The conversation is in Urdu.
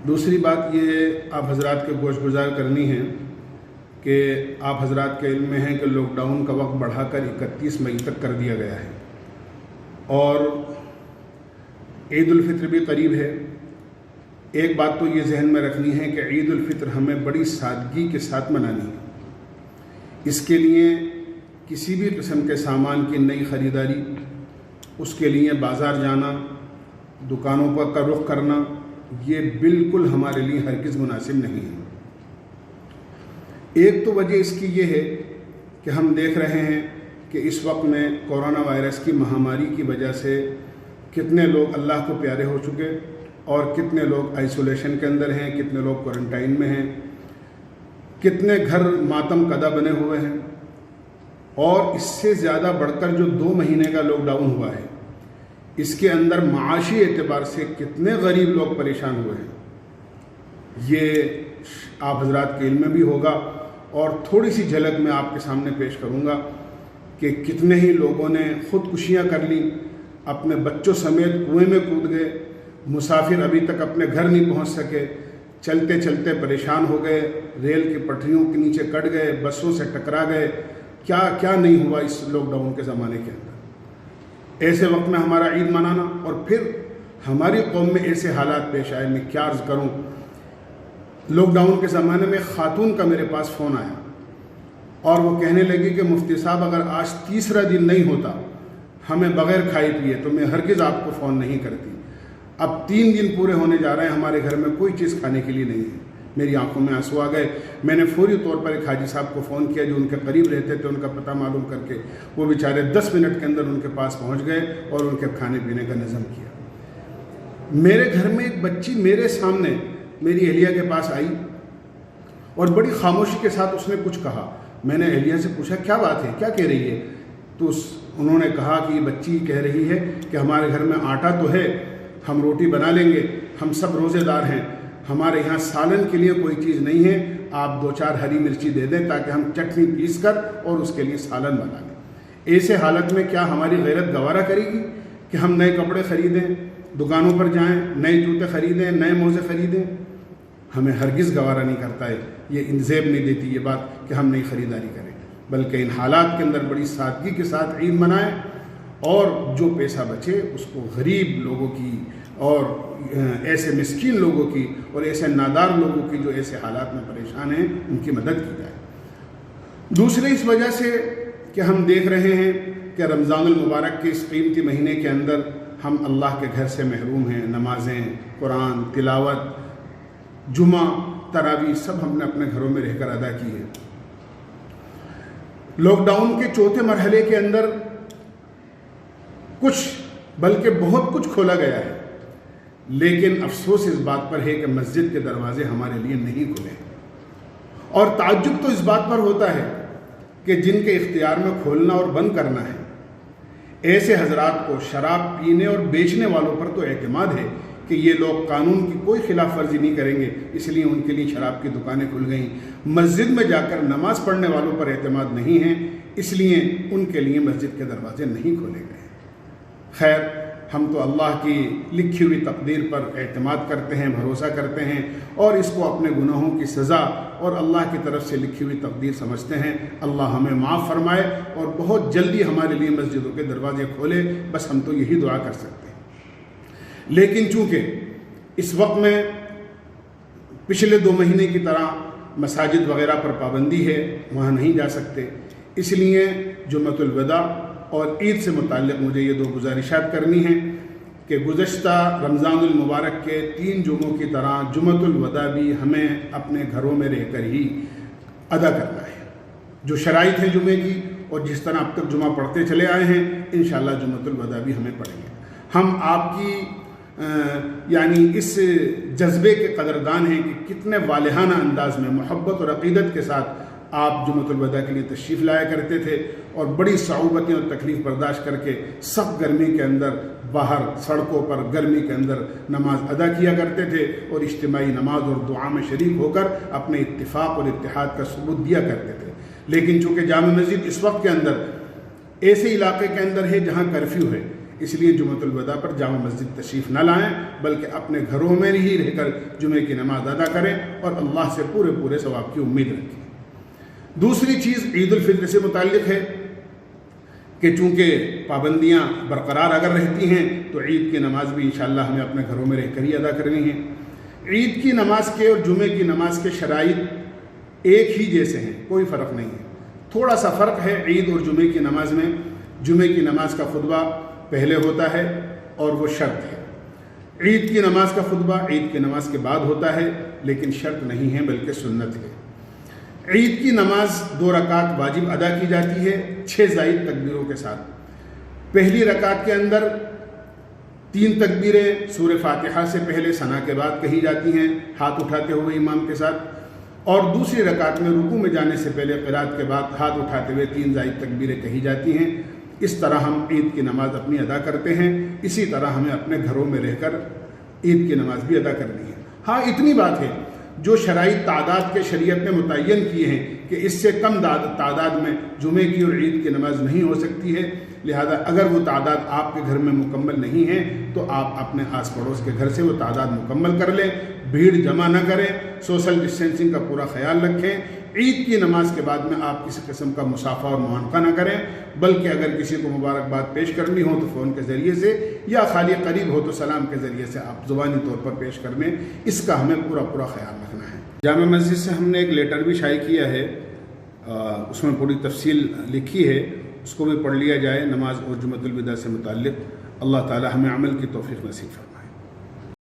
دوسری بات یہ آپ حضرات کے گوش گزار کرنی ہے کہ آپ حضرات کے علم میں ہے کہ لاک ڈاؤن کا وقت بڑھا کر 31 مئی تک کر دیا گیا ہے اور عید الفطر بھی قریب ہے۔ ایک بات تو یہ ذہن میں رکھنی ہے کہ عید الفطر ہمیں بڑی سادگی کے ساتھ منانی ہے۔ اس کے لیے کسی بھی قسم کے سامان کی نئی خریداری، اس کے لیے بازار جانا، دکانوں پر کا رخ کرنا، یہ بالکل ہمارے لیے ہرگز مناسب نہیں ہے۔ ایک تو وجہ اس کی یہ ہے کہ ہم دیکھ رہے ہیں کہ اس وقت میں کورونا وائرس کی مہاماری کی وجہ سے کتنے لوگ اللہ کو پیارے ہو چکے اور کتنے لوگ آئسولیشن کے اندر ہیں، کتنے لوگ کوارنٹائن میں ہیں، کتنے گھر ماتم کدہ بنے ہوئے ہیں، اور اس سے زیادہ بڑھ کر جو 2 مہینے کا لاک ڈاؤن ہوا ہے اس کے اندر معاشی اعتبار سے کتنے غریب لوگ پریشان ہوئے ہیں، یہ آپ حضرات کے علم میں بھی ہوگا۔ اور تھوڑی سی جھلک میں آپ کے سامنے پیش کروں گا کہ کتنے ہی لوگوں نے خودکشیاں کر لیں، اپنے بچوں سمیت کنویں میں کود گئے، مسافر ابھی تک اپنے گھر نہیں پہنچ سکے، چلتے چلتے پریشان ہو گئے، ریل کی پٹریوں کے نیچے کٹ گئے، بسوں سے ٹکرا گئے، کیا کیا نہیں ہوا اس لاک ڈاؤن کے زمانے کے اندر۔ ایسے وقت میں ہمارا عید منانا، اور پھر ہماری قوم میں ایسے حالات پیش آئے، میں کیا عرض کروں۔ لاک ڈاؤن کے زمانے میں خاتون کا میرے پاس فون آیا اور وہ کہنے لگی کہ مفتی صاحب اگر آج 3را دن نہیں ہوتا ہمیں بغیر کھائے پیے تو میں ہرگز آپ کو فون نہیں کرتی۔ اب 3 دن پورے ہونے جا رہے ہیں، ہمارے گھر میں کوئی چیز کھانے کے لیے نہیں ہے۔ میری آنکھوں میں آنسو آ گئے۔ میں نے فوری طور پر ایک حاجی صاحب کو فون کیا جو ان کے قریب رہتے تھے، ان کا پتہ معلوم کر کے وہ بیچارے 10 منٹ کے اندر ان کے پاس پہنچ گئے اور ان کے کھانے پینے کا نظم کیا۔ میرے گھر میں ایک بچی میرے سامنے میری اہلیہ کے پاس آئی اور بڑی خاموشی کے ساتھ اس نے کچھ کہا۔ میں نے اہلیہ سے پوچھا کیا بات ہے، کیا کہہ رہی ہے؟ تو انہوں نے کہا کہ یہ بچی کہہ رہی ہے کہ ہمارے گھر میں آٹا تو ہے، ہم روٹی بنا لیں گے، ہم سب روزے دار ہیں، ہمارے یہاں سالن کے لیے کوئی چیز نہیں ہے، آپ 2-4 ہری مرچی دے دیں تاکہ ہم چٹنی پیس کر اور اس کے لیے سالن بنا لیں۔ ایسے حالت میں کیا ہماری غیرت گوارا کرے گی کہ ہم نئے کپڑے خریدیں، دکانوں پر جائیں، نئے جوتے خریدیں، نئے موزے خریدیں؟ ہمیں ہرگز گوارا نہیں کرتا ہے، یہ زیب نہیں دیتی یہ بات کہ ہم نئی خریداری کریں، بلکہ ان حالات کے اندر بڑی سادگی کے ساتھ عید منائیں اور جو پیسہ بچے اس کو غریب لوگوں کی اور ایسے مسکین لوگوں کی اور ایسے نادار لوگوں کی جو ایسے حالات میں پریشان ہیں ان کی مدد کی جائے۔ دوسرے اس وجہ سے کہ ہم دیکھ رہے ہیں کہ رمضان المبارک کے اس قیمتی مہینے کے اندر ہم اللہ کے گھر سے محروم ہیں، نمازیں، قرآن تلاوت، جمعہ، تراویح سب ہم نے اپنے گھروں میں رہ کر ادا کی ہے۔ لاک ڈاؤن کے 4تھے مرحلے کے اندر کچھ بلکہ بہت کچھ کھولا گیا ہے، لیکن افسوس اس بات پر ہے کہ مسجد کے دروازے ہمارے لیے نہیں کھلے، اور تعجب تو اس بات پر ہوتا ہے کہ جن کے اختیار میں کھولنا اور بند کرنا ہے ایسے حضرات کو شراب پینے اور بیچنے والوں پر تو اعتماد ہے کہ یہ لوگ قانون کی کوئی خلاف ورزی نہیں کریں گے، اس لیے ان کے لیے شراب کی دکانیں کھل گئیں۔ مسجد میں جا کر نماز پڑھنے والوں پر اعتماد نہیں ہے، اس لیے ان کے لیے مسجد کے دروازے نہیں کھولے گئے۔ خیر، ہم تو اللہ کی لکھی ہوئی تقدیر پر اعتماد کرتے ہیں، بھروسہ کرتے ہیں، اور اس کو اپنے گناہوں کی سزا اور اللہ کی طرف سے لکھی ہوئی تقدیر سمجھتے ہیں۔ اللہ ہمیں معاف فرمائے اور بہت جلدی ہمارے لیے مسجدوں کے دروازے کھولے، بس ہم تو یہی دعا کر سکتے ہیں۔ لیکن چونکہ اس وقت میں پچھلے 2 مہینے کی طرح مساجد وغیرہ پر پابندی ہے، وہاں نہیں جا سکتے، اس لیے جمعۃ الوداع اور عید سے متعلق مجھے یہ 2 گزارشات کرنی ہیں کہ گزشتہ رمضان المبارک کے 3 جمعوں کی طرح جمعۃ الوداع بھی ہمیں اپنے گھروں میں رہ کر ہی ادا کرنا ہے۔ جو شرائط ہیں جمعے کی اور جس طرح اب تک جمعہ پڑھتے چلے آئے ہیں، انشاءاللہ جمعۃ الوداع بھی ہمیں پڑھیں گے۔ ہم آپ کی یعنی اس جذبے کے قدردان ہیں کہ کتنے والہانہ انداز میں محبت اور عقیدت کے ساتھ آپ جمعۃ الوداع کے لیے تشریف لایا کرتے تھے اور بڑی صعوبتیں اور تکلیف برداشت کر کے سخت گرمی کے اندر باہر سڑکوں پر گرمی کے اندر نماز ادا کیا کرتے تھے اور اجتماعی نماز اور دعا میں شریک ہو کر اپنے اتفاق اور اتحاد کا ثبوت دیا کرتے تھے۔ لیکن چونکہ جامع مسجد اس وقت کے اندر ایسے علاقے کے اندر ہے جہاں کرفیو ہے، اس لیے جمعۃ الوداع پر جامع مسجد تشریف نہ لائیں، بلکہ اپنے گھروں میں ہی رہ کر جمعے کی نماز ادا کریں اور اللہ سے پورے ثواب کی امید رکھیں۔ دوسری چیز عید الفطر سے متعلق ہے کہ چونکہ پابندیاں برقرار اگر رہتی ہیں تو عید کی نماز بھی انشاءاللہ ہمیں اپنے گھروں میں رہ کر ہی ادا کرنی ہے۔ عید کی نماز کے اور جمعے کی نماز کے شرائط ایک ہی جیسے ہیں، کوئی فرق نہیں ہے۔ تھوڑا سا فرق ہے عید اور جمعے کی نماز میں، جمعے کی نماز کا خطبہ پہلے ہوتا ہے اور وہ شرط ہے، عید کی نماز کا خطبہ عید کی نماز کے بعد ہوتا ہے لیکن شرط نہیں ہے بلکہ سنت ہے۔ عید کی نماز 2 رکعت واجب ادا کی جاتی ہے 6 زائد تکبیروں کے ساتھ۔ پہلی رکعت کے اندر 3 تکبیریں سورہ فاتحہ سے پہلے ثنا کے بعد کہی جاتی ہیں ہاتھ اٹھاتے ہوئے امام کے ساتھ، اور دوسری رکعت میں رکوع میں جانے سے پہلے قرات کے بعد ہاتھ اٹھاتے ہوئے 3 زائد تکبیریں کہی جاتی ہیں۔ اس طرح ہم عید کی نماز اپنی ادا کرتے ہیں، اسی طرح ہمیں اپنے گھروں میں رہ کر عید کی نماز بھی ادا کرنی ہے۔ ہاں اتنی بات ہے، جو شرائط تعداد کے شریعت نے متعین کیے ہیں کہ اس سے کم تعداد میں جمعے کی اور عید کی نماز نہیں ہو سکتی ہے، لہذا اگر وہ تعداد آپ کے گھر میں مکمل نہیں ہے تو آپ اپنے آس پڑوس کے گھر سے وہ تعداد مکمل کر لیں، بھیڑ جمع نہ کریں، سوشل ڈسٹینسنگ کا پورا خیال رکھیں۔ عید کی نماز کے بعد میں آپ کسی قسم کا مصافحہ اور معانقہ نہ کریں، بلکہ اگر کسی کو مبارکباد پیش کرنی ہو تو فون کے ذریعے سے، یا خالی قریب ہو تو سلام کے ذریعے سے آپ زبانی طور پر پیش کر لیں۔ اس کا ہمیں پورا خیال رکھنا ہے۔ جامع مسجد سے ہم نے ایک لیٹر بھی شائع کیا ہے، اس میں پوری تفصیل لکھی ہے، اس کو بھی پڑھ لیا جائے نماز اور جمعۃ الوداع سے متعلق۔ اللہ تعالی ہمیں عمل کی توفیق نصیب فرمائے۔